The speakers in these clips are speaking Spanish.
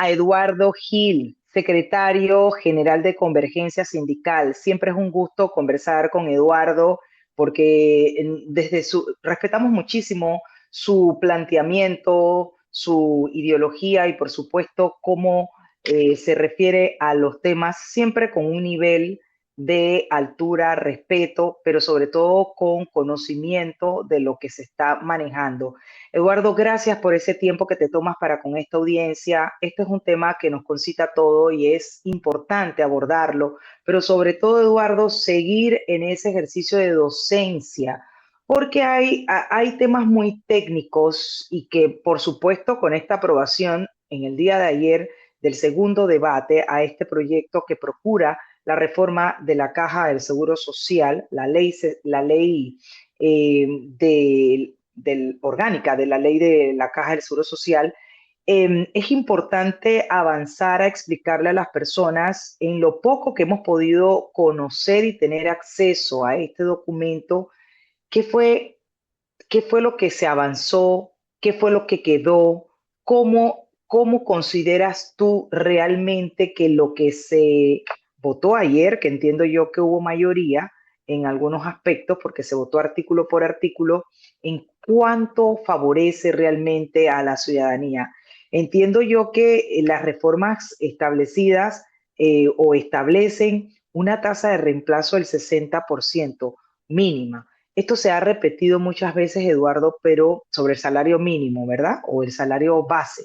a Eduardo Gil, secretario general de Convergencia Sindical. Siempre es un gusto conversar con Eduardo porque respetamos muchísimo su planteamiento, su ideología y por supuesto cómo se refiere a los temas siempre con un nivel de altura, respeto, pero sobre todo con conocimiento de lo que se está manejando. Eduardo, gracias por ese tiempo que te tomas para con esta audiencia. Este es un tema que nos concita todo y es importante abordarlo, pero sobre todo, Eduardo, seguir en ese ejercicio de docencia, porque hay temas muy técnicos y que, por supuesto, con esta aprobación en el día de ayer del segundo debate a este proyecto que procura la reforma de la Caja del Seguro Social, la ley orgánica de la ley de la Caja del Seguro Social, es importante avanzar a explicarle a las personas en lo poco que hemos podido conocer y tener acceso a este documento, qué fue, qué fue lo que se avanzó, qué fue lo que quedó, cómo consideras tú realmente que lo que se votó ayer, que entiendo yo que hubo mayoría en algunos aspectos, porque se votó artículo por artículo, en cuánto favorece realmente a la ciudadanía. Entiendo yo que las reformas establecidas o establecen una tasa de reemplazo del 60% mínima. Esto se ha repetido muchas veces, Eduardo, pero sobre el salario mínimo, ¿verdad? O el salario base.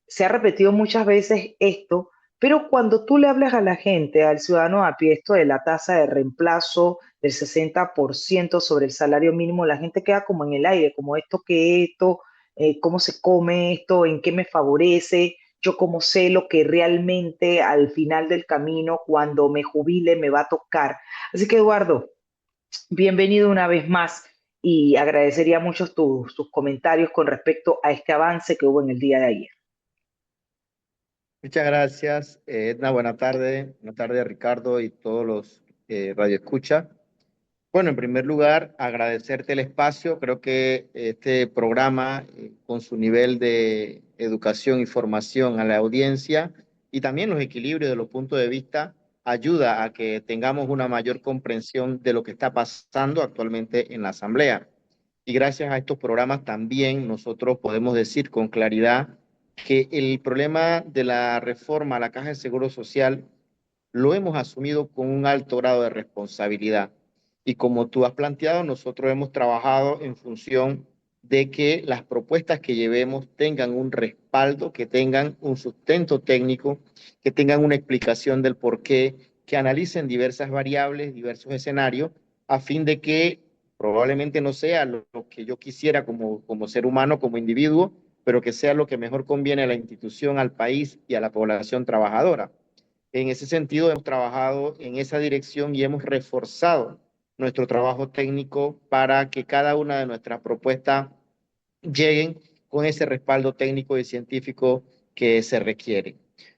Se ha repetido muchas veces esto, pero cuando tú le hablas a la gente, al ciudadano a pie, esto de la tasa de reemplazo del 60% sobre el salario mínimo, la gente queda como en el aire, como esto que esto, cómo se come esto, en qué me favorece, yo cómo sé lo que realmente al final del camino, cuando me jubile, me va a tocar. Así que, Eduardo, bienvenido una vez más y agradecería mucho tus comentarios con respecto a este avance que hubo en el día de ayer. Muchas gracias, Edna. Buenas tardes, Ricardo y todos los radioescucha. Bueno, en primer lugar, agradecerte el espacio. Creo que este programa, con su nivel de educación y formación a la audiencia y también los equilibrios de los puntos de vista, ayuda a que tengamos una mayor comprensión de lo que está pasando actualmente en la Asamblea. Y gracias a estos programas también nosotros podemos decir con claridad que el problema de la reforma a la Caja de Seguro Social lo hemos asumido con un alto grado de responsabilidad. Y como tú has planteado, nosotros hemos trabajado en función de que las propuestas que llevemos tengan un respaldo, que tengan un sustento técnico, que tengan una explicación del por qué, que analicen diversas variables, diversos escenarios, a fin de que probablemente no sea lo que yo quisiera como ser humano, como individuo, pero que sea lo que mejor conviene a la institución, al país y a la población trabajadora. En ese sentido, hemos trabajado en esa dirección y hemos reforzado nuestro trabajo técnico para que cada una de nuestras propuestas lleguen con ese respaldo técnico y científico que se requiere.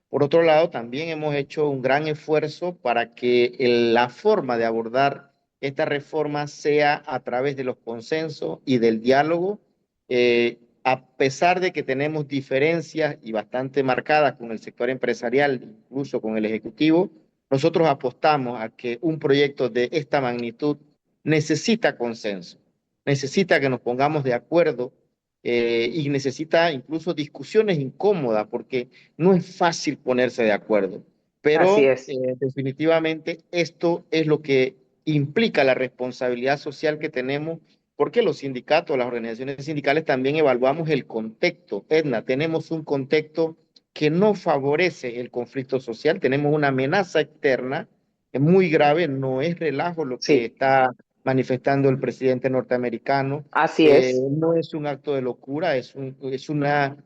Por otro lado, también hemos hecho un gran esfuerzo para que la forma de abordar esta reforma sea a través de los consensos y del diálogo, a pesar de que tenemos diferencias y bastante marcadas con el sector empresarial, incluso con el Ejecutivo. Nosotros apostamos a que un proyecto de esta magnitud necesita consenso, necesita que nos pongamos de acuerdo, y necesita incluso discusiones incómodas porque no es fácil ponerse de acuerdo. Así Pero es. definitivamente esto es lo que implica la responsabilidad social que tenemos, porque los sindicatos, las organizaciones sindicales también evaluamos el contexto. Edna, tenemos un contexto que no favorece el conflicto social, tenemos una amenaza externa muy grave, no es relajo lo que Sí, está manifestando el presidente norteamericano. así es. No es un acto de locura, es una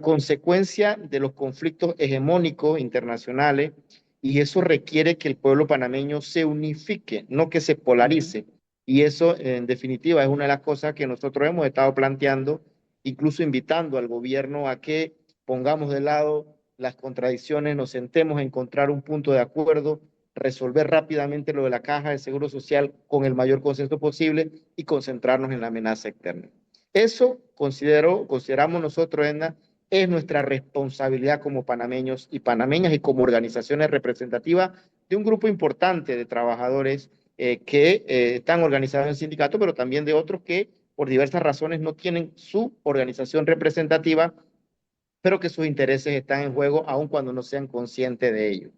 consecuencia de los conflictos hegemónicos internacionales, y eso requiere que el pueblo panameño se unifique, no que se Ujú. polarice. Y eso, en definitiva, es una de las cosas que nosotros hemos estado planteando, incluso invitando al gobierno a que pongamos de lado las contradicciones, nos sentemos a encontrar un punto de acuerdo, resolver rápidamente lo de la caja de seguro social con el mayor consenso posible y concentrarnos en la amenaza externa. Eso consideramos nosotros, Edna, es nuestra responsabilidad como panameños y panameñas y como organizaciones representativas de un grupo importante de trabajadores que están organizados en sindicatos, pero también de otros que por diversas razones no tienen su organización representativa, pero que sus intereses están en juego aun cuando no sean conscientes de ello.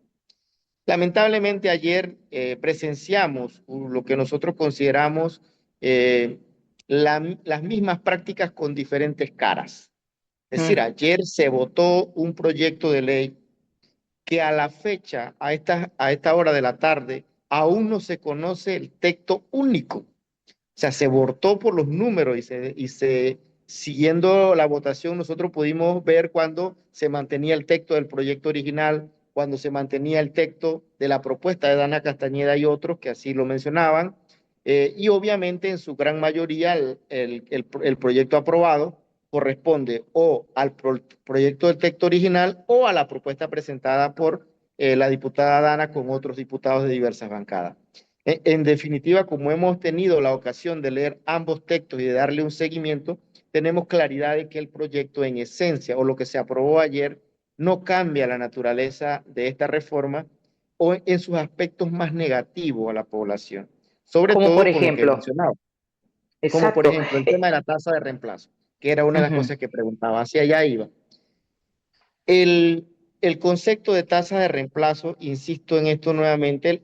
Lamentablemente ayer presenciamos lo que nosotros consideramos las mismas prácticas con diferentes caras. Es decir, Mm. ayer se votó un proyecto de ley que a la fecha, a esta hora de la tarde, aún no se conoce el texto único. O sea, se votó por los números siguiendo la votación, nosotros pudimos ver cuando se mantenía el texto del proyecto original, cuando se mantenía el texto de la propuesta de Dana Castañeda y otros que así lo mencionaban, y obviamente en su gran mayoría el proyecto aprobado corresponde o al proyecto del texto original o a la propuesta presentada por la diputada Dana con otros diputados de diversas bancadas. En definitiva, como hemos tenido la ocasión de leer ambos textos y de darle un seguimiento, tenemos claridad de que el proyecto en esencia o lo que se aprobó ayer no cambia la naturaleza de esta reforma o en sus aspectos más negativos a la población, sobre Como por todo por lo que he ejemplo, mencionado, como por exacto. ejemplo el tema de la tasa de reemplazo, que era una de las Ujú. cosas que preguntaba, hacia allá iba. El concepto de tasa de reemplazo, insisto en esto nuevamente,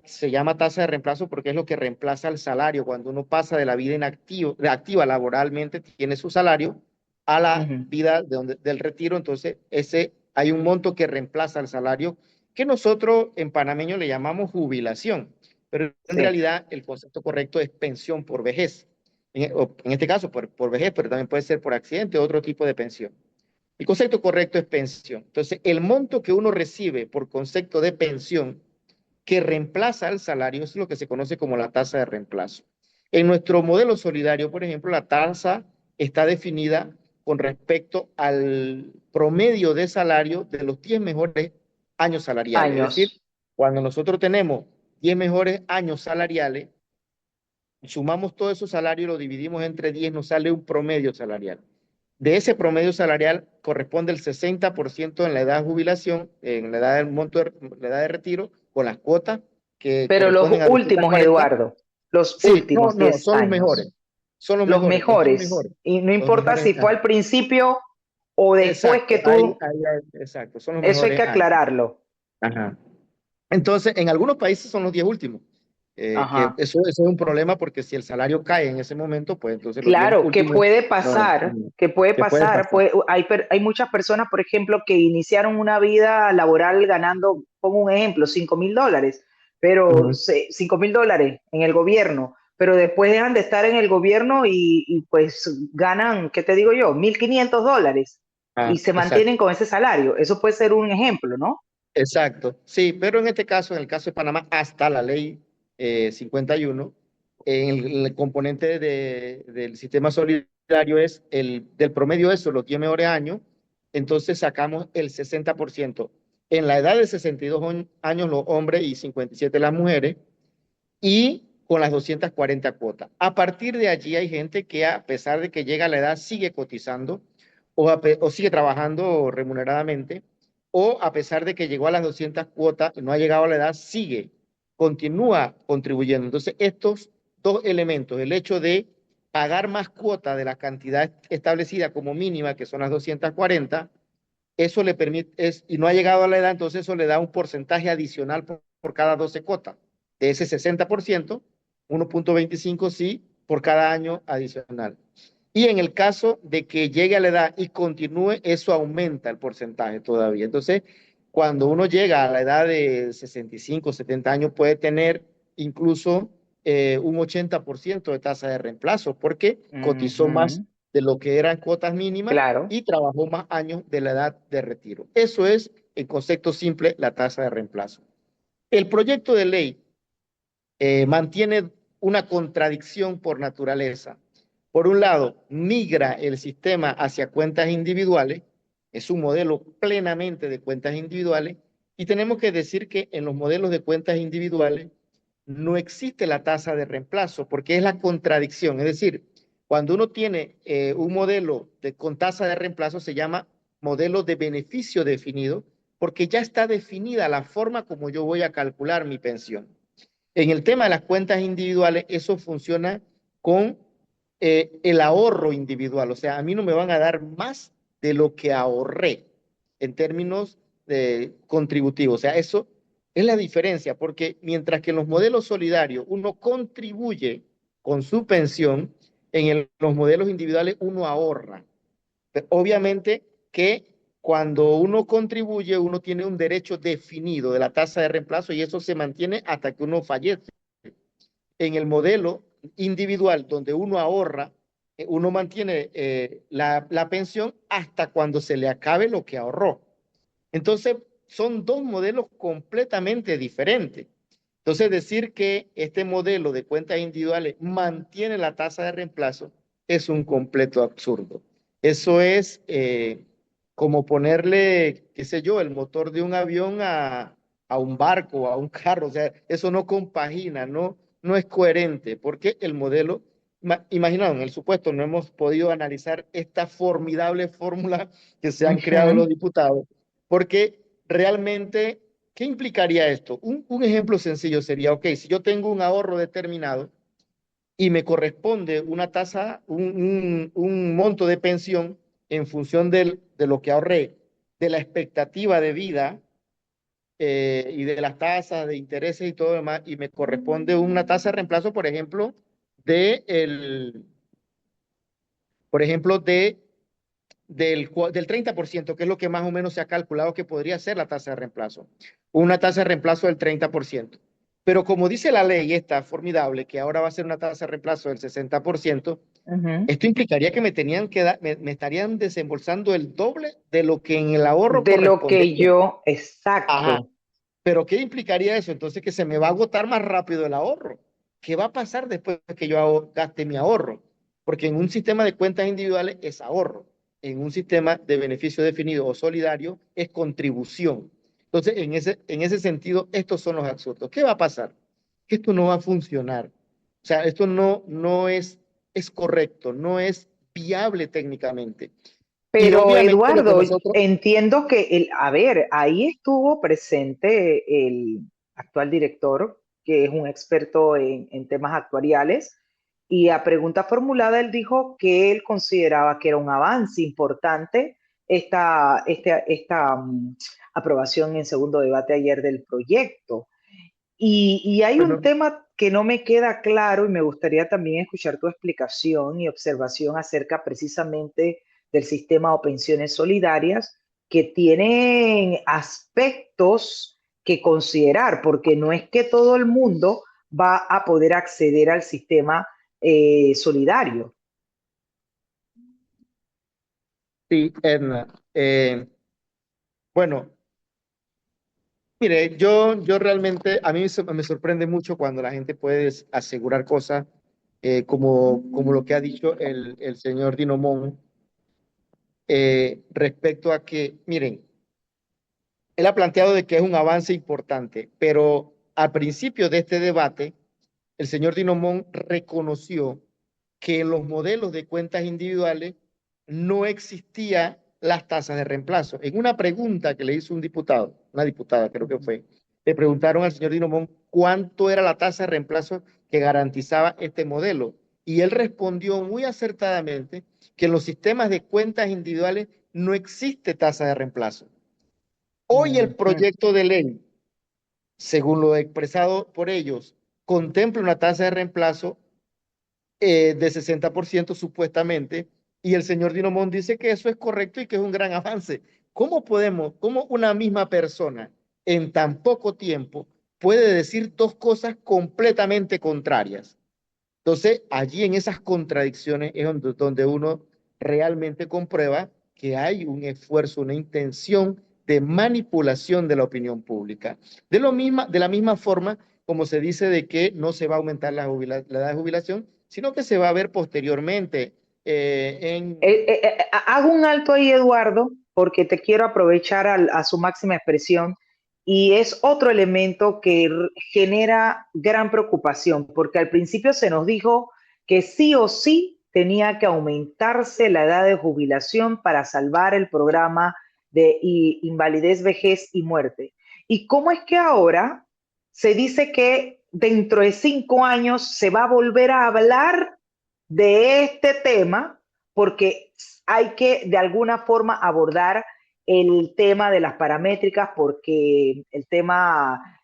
se llama tasa de reemplazo porque es lo que reemplaza el salario. Cuando uno pasa de la vida inactiva, de activa laboralmente, tiene su salario, a la Ujú. vida del retiro, entonces hay un monto que reemplaza el salario, que nosotros en panameño le llamamos jubilación, pero en Sí. realidad el concepto correcto es pensión por vejez. En este caso por vejez, pero también puede ser por accidente o otro tipo de pensión. El concepto correcto es pensión. Entonces, el monto que uno recibe por concepto de pensión que reemplaza al salario es lo que se conoce como la tasa de reemplazo. En nuestro modelo solidario, por ejemplo, la tasa está definida con respecto al promedio de salario de los 10 mejores años salariales. Es decir, Años. cuando nosotros tenemos 10 mejores años salariales, sumamos todo esos salarios y lo dividimos entre 10, nos sale un promedio salarial. De ese promedio salarial corresponde el 60% en la edad de jubilación, en la edad del monto la edad de retiro, con las cuotas que Pero los corresponden a últimos, 240. Eduardo, los Sí, no, últimos no, 10 son los mejores. años, Son los los mejores, los 10 mejores. mejores. Y no Los importa mejores. si fue al principio o después que Exacto, tú, exacto, son los eso hay mejores que años. aclararlo. Ajá. Entonces, en algunos países son los 10 últimos, que Ajá. eso es un problema porque si el salario cae en ese momento, pues entonces los 10 Claro, últimos no, que puede ¿qué puede pasar, pasar? hay muchas personas, por ejemplo, que iniciaron una vida laboral ganando, pongo un ejemplo, $5,000, pero Ujú. $5,000 en el gobierno, pero después dejan de estar en el gobierno y pues ganan, ¿qué te digo yo? $1,500 y Ah, se exacto, mantienen con ese salario. Eso puede ser un ejemplo, ¿no? exacto. Sí, pero en este caso, en el caso de Panamá, hasta la ley 51, en el componente del sistema solidario es del promedio de eso, los 10 mejores años, entonces sacamos el 60%. En la edad de 62 años los hombres y 57 las mujeres, y con las 240 cuotas. A partir de allí hay gente que a pesar de que llega a la edad sigue cotizando o sigue trabajando remuneradamente, o a pesar de que llegó a las 200 cuotas y no ha llegado a la edad, continúa contribuyendo. Entonces, estos dos elementos, el hecho de pagar más cuota de la cantidad establecida como mínima, que son las 240, eso le permite, y no ha llegado a la edad, entonces eso le da un porcentaje adicional por cada 12 cuotas. De ese 60%, 1,25 sí por cada año adicional. Y en el caso de que llegue a la edad y continúe, eso aumenta el porcentaje todavía. Entonces, cuando uno llega a la edad de 65, 70 años, puede tener incluso un 80% de tasa de reemplazo, porque cotizó más Ujú. de lo que eran cuotas mínimas Claro. y trabajó más años de la edad de retiro. Eso es, en concepto simple, la tasa de reemplazo. El proyecto de ley mantiene una contradicción por naturaleza. Por un lado, migra el sistema hacia cuentas individuales, es un modelo plenamente de cuentas individuales, y tenemos que decir que en los modelos de cuentas individuales no existe la tasa de reemplazo, porque es la contradicción, es decir, Cuando uno tiene un modelo con tasa de reemplazo, se llama modelo de beneficio definido, porque ya está definida la forma como yo voy a calcular mi pensión. En el tema de las cuentas individuales, eso funciona con el ahorro individual. O sea, a mí no me van a dar más de lo que ahorré en términos contributivos. O sea, eso es la diferencia, porque mientras que en los modelos solidarios uno contribuye con su pensión, los modelos individuales uno ahorra. Pero obviamente que cuando uno contribuye, uno tiene un derecho definido de la tasa de reemplazo y eso se mantiene hasta que uno fallece. En el modelo individual donde uno ahorra, uno mantiene la pensión hasta cuando se le acabe lo que ahorró. Entonces, son dos modelos completamente diferentes. Entonces, decir que este modelo de cuentas individuales mantiene la tasa de reemplazo es un completo absurdo. Eso es como ponerle, qué sé yo, el motor de un avión a un barco, a un carro. O sea, eso no compagina, no es coherente, porque el modelo, imaginaos, en el supuesto no hemos podido analizar esta formidable fórmula que se han creado Ujú. los diputados, porque realmente, ¿qué implicaría esto? Un ejemplo sencillo sería, ok, si yo tengo un ahorro determinado y me corresponde una tasa, un monto de pensión en función de lo que ahorré, de la expectativa de vida y de las tasas de intereses y todo lo demás, y me corresponde una tasa de reemplazo, de el, por ejemplo, del 30%, que es lo que más o menos se ha calculado que podría ser la tasa de reemplazo. Una tasa de reemplazo del 30%. Pero como dice la ley esta formidable, que ahora va a ser una tasa de reemplazo del 60%, Ujú. esto implicaría que me tenían que dar, me estarían desembolsando el doble de lo que en el ahorro De lo que correspondería. yo, Ajá. exacto. Pero ¿qué implicaría eso? Entonces que se me va a agotar más rápido el ahorro. ¿Qué va a pasar después de que yo gaste mi ahorro? Porque en un sistema de cuentas individuales es ahorro. En un sistema de beneficio definido o solidario es contribución. Entonces, en ese sentido, estos son los absurdos. ¿Qué va a pasar? Que esto no va a funcionar. O sea, esto no es correcto, no es viable técnicamente. Y Pero obviamente lo que Eduardo, nosotros... entiendo que a ver, ahí estuvo presente el actual director, que es un experto en temas actuariales, y a pregunta formulada él dijo que él consideraba que era un avance importante esta aprobación en segundo debate ayer del proyecto. Y hay un Bueno, tema que no me queda claro y me gustaría también escuchar tu explicación y observación acerca precisamente del sistema o pensiones solidarias que tienen aspectos que considerar, porque no es que todo el mundo va a poder acceder al sistema solidario. sí, Edna. Bueno, mire, yo realmente, a mí me sorprende mucho cuando la gente puede asegurar cosas como lo que ha dicho el señor Dinomón respecto a que, miren, él ha planteado de que es un avance importante, pero al principio de este debate, el señor Dinomón reconoció que en los modelos de cuentas individuales no existía las tasas de reemplazo. En una pregunta que le hizo un diputado, una diputada creo que fue, le preguntaron al señor Dinomón cuánto era la tasa de reemplazo que garantizaba este modelo. Y él respondió muy acertadamente que en los sistemas de cuentas individuales no existe tasa de reemplazo. Hoy el Ujú. proyecto de ley, según lo expresado por ellos, contempla una tasa de reemplazo de 60% supuestamente, y el señor Dinomón dice que eso es correcto y que es un gran avance. ¿Cómo una misma persona en tan poco tiempo puede decir dos cosas completamente contrarias? Entonces, allí en esas contradicciones es donde uno realmente comprueba que hay un esfuerzo, una intención de manipulación de la opinión pública. De la misma forma como se dice de que no se va a aumentar la edad de jubilación, sino que se va a ver posteriormente Hago un alto ahí, Eduardo, porque te quiero aprovechar a su máxima expresión y es otro elemento que genera gran preocupación, porque al principio se nos dijo que sí o sí tenía que aumentarse la edad de jubilación para salvar el programa de invalidez, vejez y muerte. ¿Y cómo es que ahora se dice que dentro de 5 años se va a volver a hablar de este tema porque hay que de alguna forma abordar el tema de las paramétricas porque el tema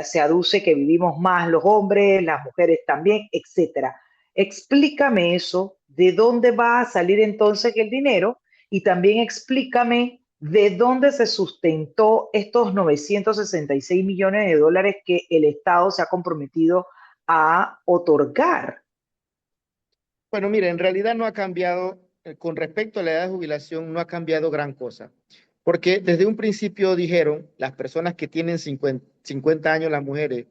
se aduce que vivimos más los hombres, las mujeres también, etcétera? Explícame eso, de dónde va a salir entonces el dinero y también explícame de dónde se sustentó estos 966 millones de dólares que el Estado se ha comprometido a otorgar. Bueno, mire, en realidad no ha cambiado, con respecto a la edad de jubilación, no ha cambiado gran cosa. Porque desde un principio dijeron, las personas que tienen 50 años, las mujeres,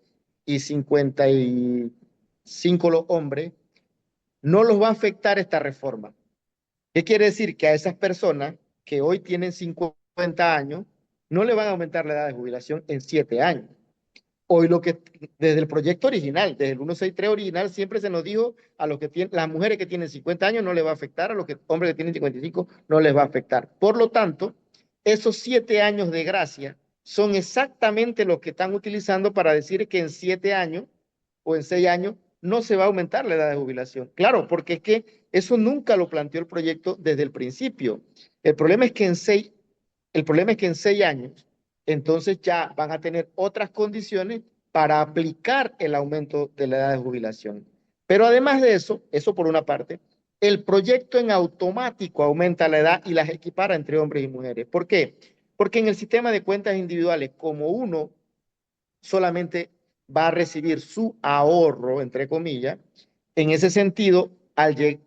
y 55 los hombres, no los va a afectar esta reforma. ¿Qué quiere decir? Que a esas personas que hoy tienen 50 años, no le van a aumentar la edad de jubilación en 7 años. Hoy desde el proyecto original, desde el 163 original, siempre se nos dijo a los que tienen, las mujeres que tienen 50 años no les va a afectar, a los hombres que tienen 55 no les va a afectar. Por lo tanto, esos 7 años de gracia son exactamente los que están utilizando para decir que en 7 años o en 6 años no se va a aumentar la edad de jubilación. Claro, porque es que eso nunca lo planteó el proyecto desde el principio. El problema es que en 6 años, entonces ya van a tener otras condiciones para aplicar el aumento de la edad de jubilación. Pero además de eso, eso por una parte, el proyecto en automático aumenta la edad y las equipara entre hombres y mujeres. ¿Por qué? Porque en el sistema de cuentas individuales, como uno solamente va a recibir su ahorro, entre comillas, en ese sentido, se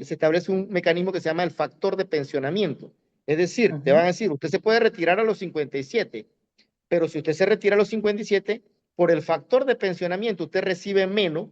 establece un mecanismo que se llama el factor de pensionamiento. Es decir, te van a decir, usted se puede retirar a los 57, pero si usted se retira a los 57, por el factor de pensionamiento, usted recibe menos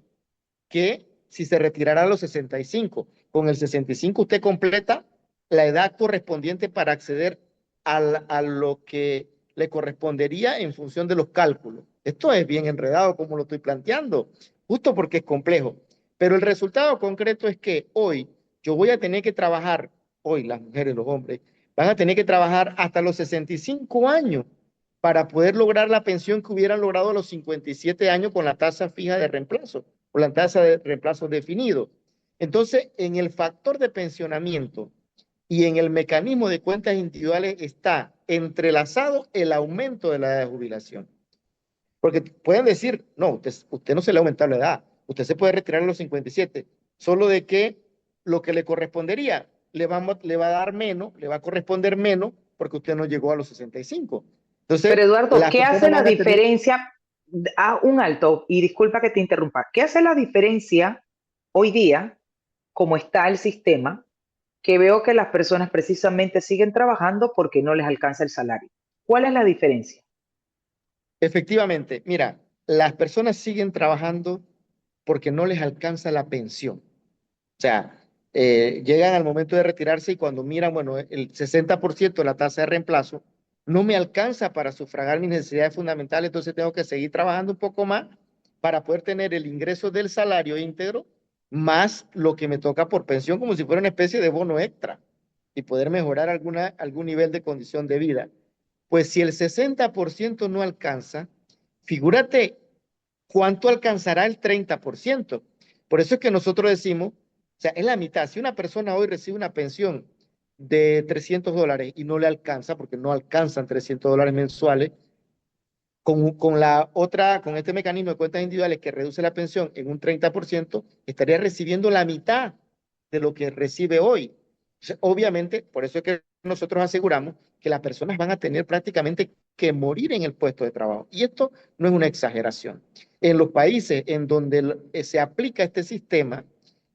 que si se retirara a los 65. Con el 65 usted completa la edad correspondiente para acceder a lo que le correspondería en función de los cálculos. Esto es bien enredado como lo estoy planteando, justo porque es complejo. Pero el resultado concreto es que hoy yo voy a tener que trabajar, hoy las mujeres, los hombres, van a tener que trabajar hasta los 65 años para poder lograr la pensión que hubieran logrado a los 57 años con la tasa fija de reemplazo o la tasa de reemplazo definido. Entonces, en el factor de pensionamiento y en el mecanismo de cuentas individuales está entrelazado el aumento de la edad de jubilación. Porque pueden decir, no, usted no se le ha aumentado la edad, usted se puede retirar a los 57, solo de que lo que le correspondería le va a dar menos, le va a corresponder menos porque usted no llegó a los 65. Entonces, Pero Eduardo, las ¿qué hace personas la van a tener. diferencia? A un alto, y disculpa que te interrumpa, ¿qué hace la diferencia hoy día, como está el sistema, que veo que las personas precisamente siguen trabajando porque no les alcanza el salario? ¿Cuál es la diferencia? Efectivamente, mira, las personas siguen trabajando porque no les alcanza la pensión. O sea, llegan al momento de retirarse y cuando miran, bueno, el 60% de la tasa de reemplazo no me alcanza para sufragar mis necesidades fundamentales, entonces tengo que seguir trabajando un poco más para poder tener el ingreso del salario íntegro más lo que me toca por pensión, como si fuera una especie de bono extra y poder mejorar algún nivel de condición de vida. Pues si el 60% no alcanza, figúrate cuánto alcanzará el 30%. Por eso es que nosotros decimos, o sea, es la mitad. Si una persona hoy recibe una pensión de $300 y no le alcanza, porque no alcanzan $300 mensuales, con este mecanismo de cuentas individuales que reduce la pensión en un 30%, estaría recibiendo la mitad de lo que recibe hoy. Entonces, obviamente, por eso es que nosotros aseguramos que las personas van a tener prácticamente que morir en el puesto de trabajo. Y esto no es una exageración. En los países en donde se aplica este sistema,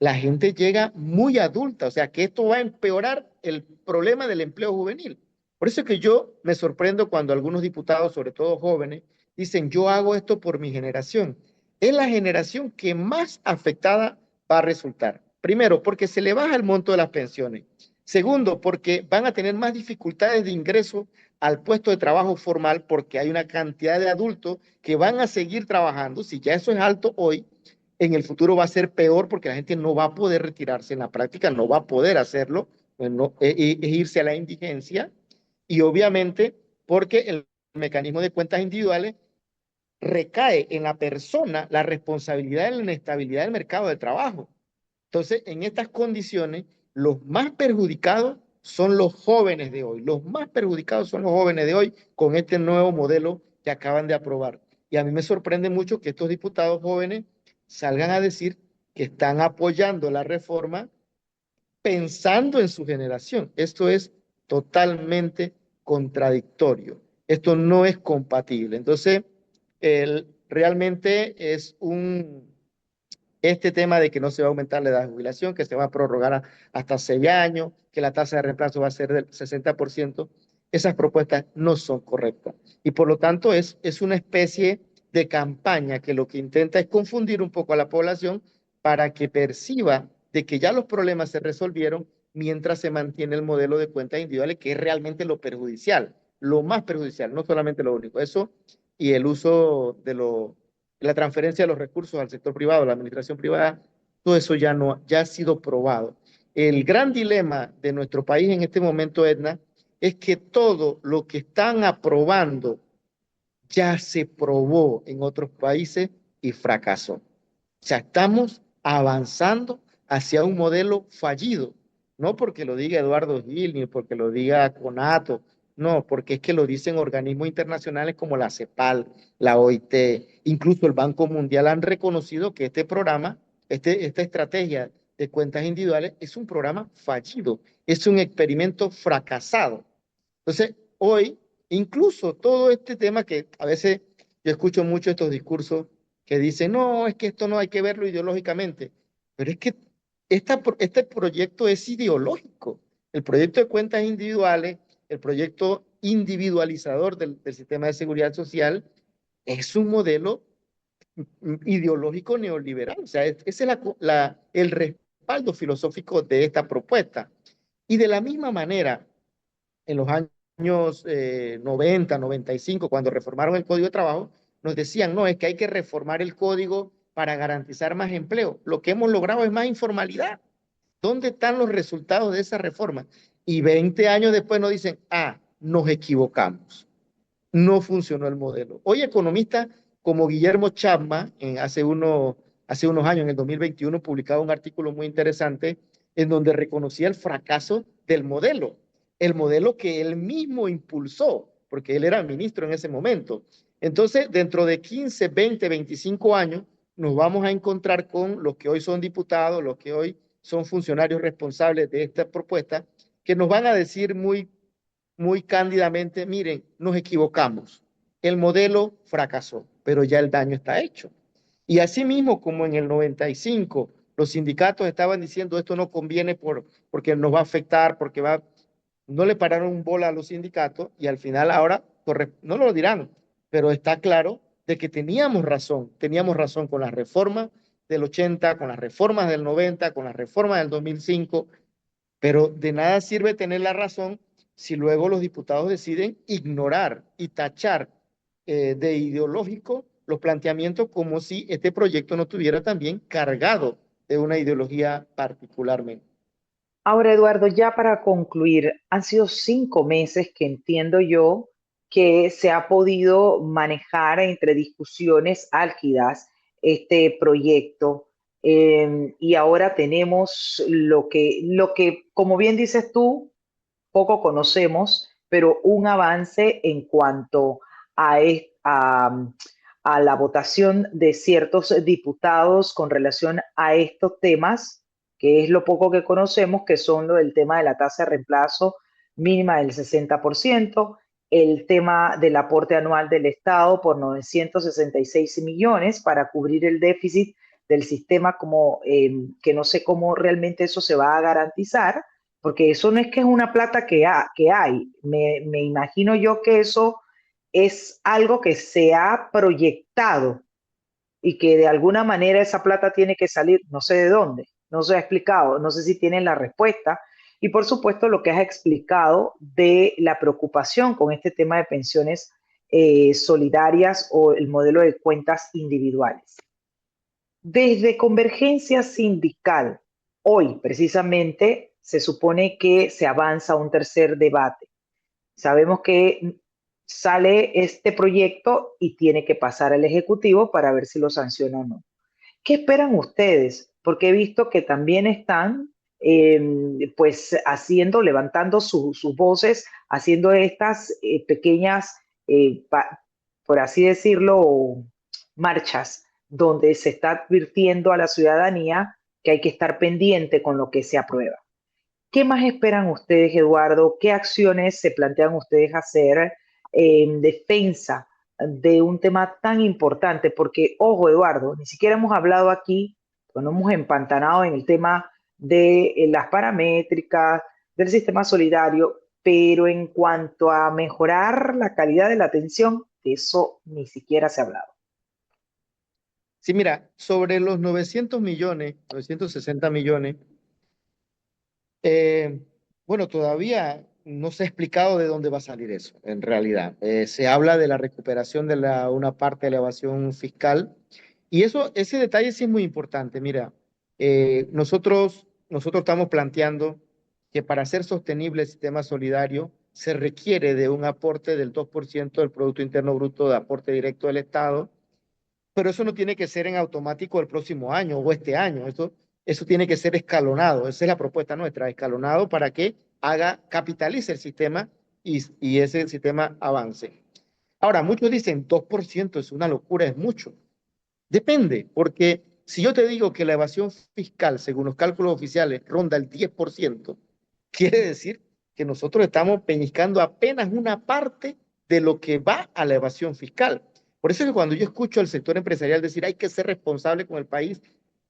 la gente llega muy adulta, o sea que esto va a empeorar el problema del empleo juvenil. Por eso es que yo me sorprendo cuando algunos diputados, sobre todo jóvenes, dicen, yo hago esto por mi generación. Es la generación que más afectada va a resultar. Primero, porque se le baja el monto de las pensiones. Segundo, porque van a tener más dificultades de ingreso al puesto de trabajo formal porque hay una cantidad de adultos que van a seguir trabajando, si ya eso es alto hoy, En el futuro va a ser peor porque la gente no va a poder retirarse en la práctica, no va a poder hacerlo, pues no, es irse a la indigencia y obviamente porque el mecanismo de cuentas individuales recae en la persona la responsabilidad de la inestabilidad del mercado de trabajo. Entonces, en estas condiciones, los más perjudicados son los jóvenes de hoy. Los más perjudicados son los jóvenes de hoy con este nuevo modelo que acaban de aprobar. Y a mí me sorprende mucho que estos diputados jóvenes salgan a decir que están apoyando la reforma pensando en su generación. Esto es totalmente contradictorio. Esto no es compatible. Entonces, realmente es este tema de que no se va a aumentar la edad de jubilación, que se va a prorrogar hasta 6 años, que la tasa de reemplazo va a ser del 60%, esas propuestas no son correctas. Y por lo tanto es una especie de campaña que lo que intenta es confundir un poco a la población para que perciba de que ya los problemas se resolvieron mientras se mantiene el modelo de cuentas individuales, que es realmente lo perjudicial, lo más perjudicial, no solamente lo único. Eso y el uso de la transferencia de los recursos al sector privado, la administración privada, todo eso ya no, ya ha sido probado. El gran dilema de nuestro país en este momento, Edna, es que todo lo que están aprobando ya se probó en otros países y fracasó. O sea, estamos avanzando hacia un modelo fallido, no porque lo diga Eduardo Gil ni porque lo diga Conato, no, porque es que lo dicen organismos internacionales como la CEPAL, la OIT, incluso el Banco Mundial han reconocido que este programa, esta estrategia de cuentas individuales es un programa fallido, es un experimento fracasado. Entonces, hoy, incluso todo este tema que a veces yo escucho mucho estos discursos que dicen, no, es que esto no hay que verlo ideológicamente, pero es que este proyecto es ideológico. El proyecto de cuentas individuales, el proyecto individualizador del sistema de seguridad social, es un modelo ideológico neoliberal. O sea, ese es el respaldo filosófico de esta propuesta. Y de la misma manera, en los años 90, 95, cuando reformaron el Código de Trabajo, nos decían, no, es que hay que reformar el código para garantizar más empleo. Lo que hemos logrado es más informalidad. ¿Dónde están los resultados de esa reforma? Y 20 años después nos dicen, nos equivocamos, no funcionó el modelo. Hoy economistas como Guillermo Chapman, hace unos años, en el 2021, publicaba un artículo muy interesante en donde reconocía el fracaso del modelo, el modelo que él mismo impulsó, porque él era ministro en ese momento. Entonces, dentro de 15, 20, 25 años, nos vamos a encontrar con los que hoy son diputados, los que hoy son funcionarios responsables de esta propuesta, que nos van a decir muy cándidamente, miren, nos equivocamos, el modelo fracasó, pero ya el daño está hecho. Y asimismo, como en el 95, los sindicatos estaban diciendo esto no conviene porque nos va a afectar, no le pararon bola a los sindicatos y al final ahora, no lo dirán, pero está claro de que teníamos razón con las reformas del 80, con las reformas del 90, con las reformas del 2005, pero de nada sirve tener la razón si luego los diputados deciden ignorar y tachar de ideológico los planteamientos como si este proyecto no estuviera también cargado de una ideología particularmente. Ahora, Eduardo, ya para concluir, han sido 5 meses que entiendo yo que se ha podido manejar entre discusiones álgidas este proyecto. Y ahora tenemos lo que, como bien dices tú, poco conocemos, pero un avance en cuanto a la votación de ciertos diputados con relación a estos temas, que es lo poco que conocemos, que son lo del tema de la tasa de reemplazo mínima del 60%, el tema del aporte anual del Estado por 966 millones para cubrir el déficit del sistema, como que no sé cómo realmente eso se va a garantizar, porque eso no es que es una plata que hay. Me imagino yo que eso es algo que se ha proyectado y que de alguna manera esa plata tiene que salir, no sé de dónde, no se ha explicado, no sé si tienen la respuesta. Y por supuesto lo que has explicado de la preocupación con este tema de pensiones solidarias o el modelo de cuentas individuales. Desde Convergencia Sindical, hoy precisamente se supone que se avanza a un tercer debate. Sabemos que sale este proyecto y tiene que pasar al Ejecutivo para ver si lo sanciona o no. ¿Qué esperan ustedes? Porque he visto que también están pues haciendo, levantando sus voces, haciendo estas pequeñas, por así decirlo, marchas, donde se está advirtiendo a la ciudadanía que hay que estar pendiente con lo que se aprueba. ¿Qué más esperan ustedes, Eduardo? ¿Qué acciones se plantean ustedes hacer en defensa de un tema tan importante? Porque, ojo, Eduardo, ni siquiera hemos hablado aquí, pues no hemos empantanado en el tema de las paramétricas, del sistema solidario, pero en cuanto a mejorar la calidad de la atención, de eso ni siquiera se ha hablado. Sí, mira, sobre los 900 millones, 960 millones, eh, bueno, todavía no se ha explicado de dónde va a salir eso, en realidad. Se habla de la recuperación de una parte de la evasión fiscal y ese detalle sí es muy importante. Mira, nosotros estamos planteando que para ser sostenible el sistema solidario se requiere de un aporte del 2% del Producto Interno Bruto de aporte directo del Estado, pero eso no tiene que ser en automático el próximo año o este año. Eso tiene que ser escalonado. Esa es la propuesta nuestra, escalonado para que capitalice el sistema y ese sistema avance. Ahora, muchos dicen 2% es una locura, es mucho. Depende, porque si yo te digo que la evasión fiscal, según los cálculos oficiales, ronda el 10%, quiere decir que nosotros estamos peñiscando apenas una parte de lo que va a la evasión fiscal. Por eso es que cuando yo escucho al sector empresarial decir hay que ser responsable con el país,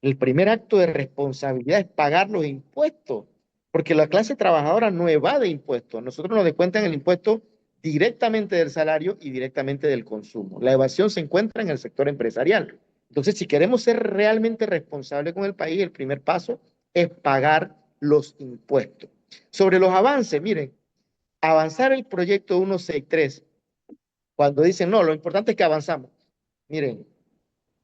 el primer acto de responsabilidad es pagar los impuestos, porque la clase trabajadora no evade impuestos. Nosotros nos descuentan el impuesto directamente del salario y directamente del consumo. La evasión se encuentra en el sector empresarial. Entonces, si queremos ser realmente responsables con el país, el primer paso es pagar los impuestos. Sobre los avances, miren, avanzar el proyecto 163, cuando dicen, no, lo importante es que avanzamos. Miren,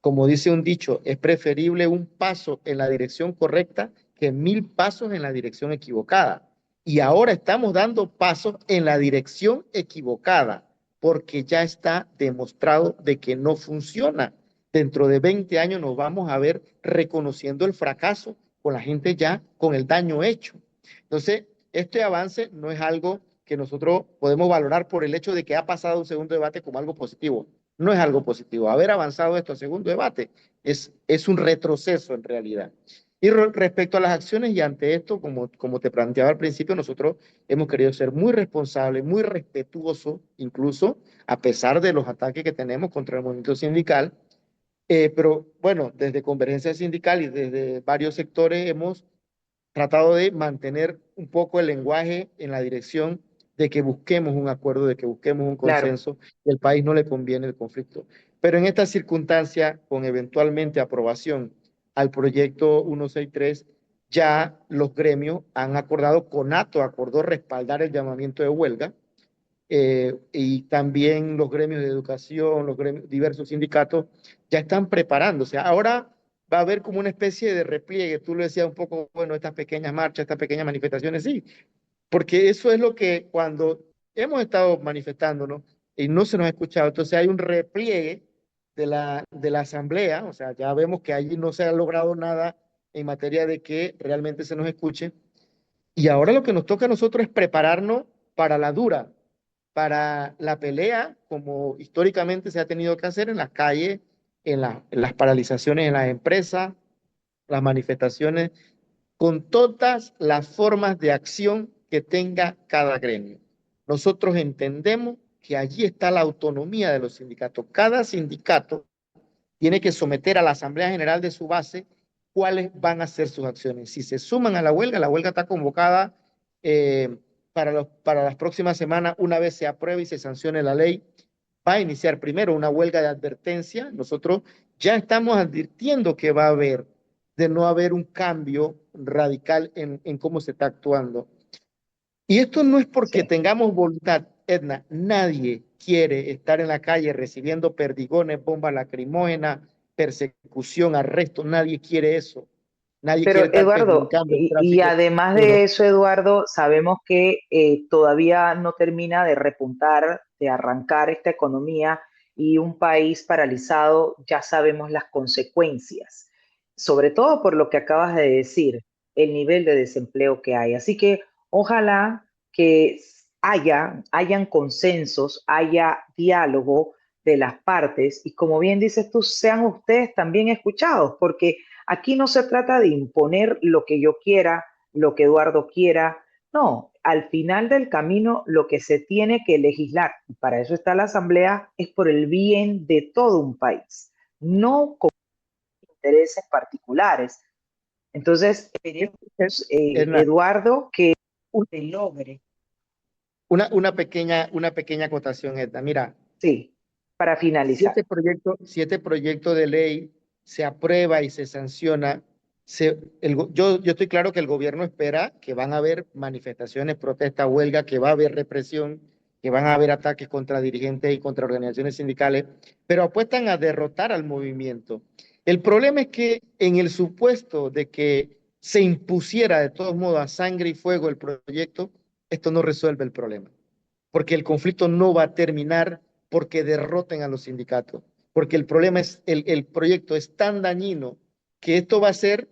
como dice un dicho, es preferible un paso en la dirección correcta que 1000 pasos en la dirección equivocada. Y ahora estamos dando pasos en la dirección equivocada, porque ya está demostrado de que no funciona. Dentro de 20 años nos vamos a ver reconociendo el fracaso con la gente ya con el daño hecho. Entonces, este avance no es algo que nosotros podemos valorar por el hecho de que ha pasado un segundo debate como algo positivo. No es algo positivo. Haber avanzado esto a segundo debate es un retroceso en realidad. Y respecto a las acciones y ante esto, como te planteaba al principio, nosotros hemos querido ser muy responsables, muy respetuosos, incluso a pesar de los ataques que tenemos contra el movimiento sindical. Pero bueno, desde Convergencia Sindical y desde varios sectores hemos tratado de mantener un poco el lenguaje en la dirección de que busquemos un acuerdo, de que busquemos un Claro, consenso, y al país no le conviene el conflicto. Pero en esta circunstancia, con eventualmente aprobación al proyecto 163, ya los gremios han acordado, CONATO acordó respaldar el llamamiento de huelga, y también los gremios de educación, diversos sindicatos ya están preparándose. Ahora va a haber como una especie de repliegue. Tú lo decías un poco, bueno, estas pequeñas marchas, estas pequeñas manifestaciones, sí, porque eso es lo que cuando hemos estado manifestándonos y no se nos ha escuchado, entonces hay un repliegue de la asamblea, o sea, ya vemos que allí no se ha logrado nada en materia de que realmente se nos escuche. Y ahora lo que nos toca a nosotros es prepararnos para la dura, para la pelea, como históricamente se ha tenido que hacer en las calles, en las paralizaciones en las empresas, las manifestaciones, con todas las formas de acción que tenga cada gremio. Nosotros entendemos que allí está la autonomía de los sindicatos. Cada sindicato tiene que someter a la Asamblea General de su base cuáles van a ser sus acciones. Si se suman a la huelga está convocada eh, para las próximas semanas, una vez se apruebe y se sancione la ley, va a iniciar primero una huelga de advertencia. Nosotros ya estamos advirtiendo que va a haber, de no haber un cambio radical en cómo se está actuando. Y esto no es porque sí, tengamos voluntad, Edna. Nadie quiere estar en la calle recibiendo perdigones, bombas lacrimógenas, persecución, arresto, nadie quiere eso. Nadie quiere Pero estar Eduardo, perjudicando el y tráfico, además pero de eso, Eduardo, sabemos que todavía no termina de repuntar, de arrancar esta economía y un país paralizado, ya sabemos las consecuencias, sobre todo por lo que acabas de decir, el nivel de desempleo que hay. Así que ojalá que hayan consensos, haya diálogo de las partes y como bien dices tú, sean ustedes también escuchados, porque aquí no se trata de imponer lo que yo quiera, lo que Eduardo quiera. No, al final del camino lo que se tiene que legislar, y para eso está la Asamblea, es por el bien de todo un país, no con intereses particulares. Entonces, esperemos, Edna, Eduardo, que se logre, una pequeña acotación, Edna. Mira, sí, para finalizar. si este proyecto de ley se aprueba y se sanciona, yo estoy claro que el gobierno espera que van a haber manifestaciones, protestas, huelga, que va a haber represión, que van a haber ataques contra dirigentes y contra organizaciones sindicales, pero apuestan a derrotar al movimiento. El problema es que en el supuesto de que se impusiera de todos modos a sangre y fuego el proyecto, esto no resuelve el problema, porque el conflicto no va a terminar porque derroten a los sindicatos, porque el problema es, el proyecto es tan dañino que esto va a ser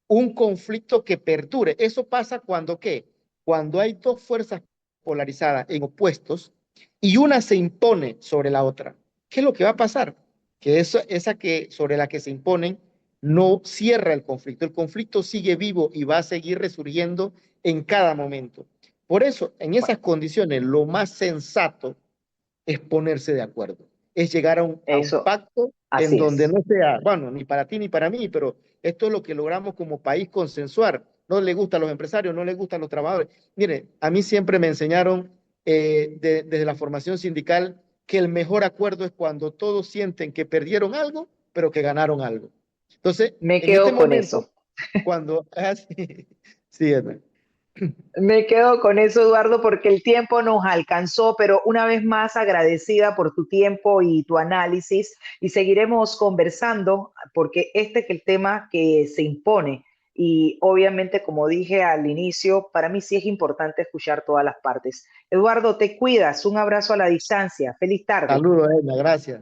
un conflicto que perdure. Eso pasa cuando, ¿qué? Cuando hay dos fuerzas polarizadas en opuestos y una se impone sobre la otra. ¿Qué es lo que va a pasar? Que esa que sobre la que se imponen no cierra el conflicto sigue vivo y va a seguir resurgiendo en cada momento. Por eso, en Bueno, esas condiciones, lo más sensato es ponerse de acuerdo, es llegar a un eso, pacto en así donde es. no sea, bueno, ni para ti ni para mí, pero esto es lo que logramos como país consensuar. No le gusta a los empresarios, no le gusta a los trabajadores. Mire, a mí siempre me enseñaron desde la formación sindical que el mejor acuerdo es cuando todos sienten que perdieron algo, pero que ganaron algo. Entonces, Me en este quedo con momento, eso. cuando... Ah, sí, sí, Me quedo con eso, Eduardo, porque el tiempo nos alcanzó, pero una vez más agradecida por tu tiempo y tu análisis y seguiremos conversando porque este es el tema que se impone y obviamente, como dije al inicio, para mí sí es importante escuchar todas las partes. Eduardo, te cuidas, un abrazo a la distancia, feliz tarde. saludos, Edna, gracias.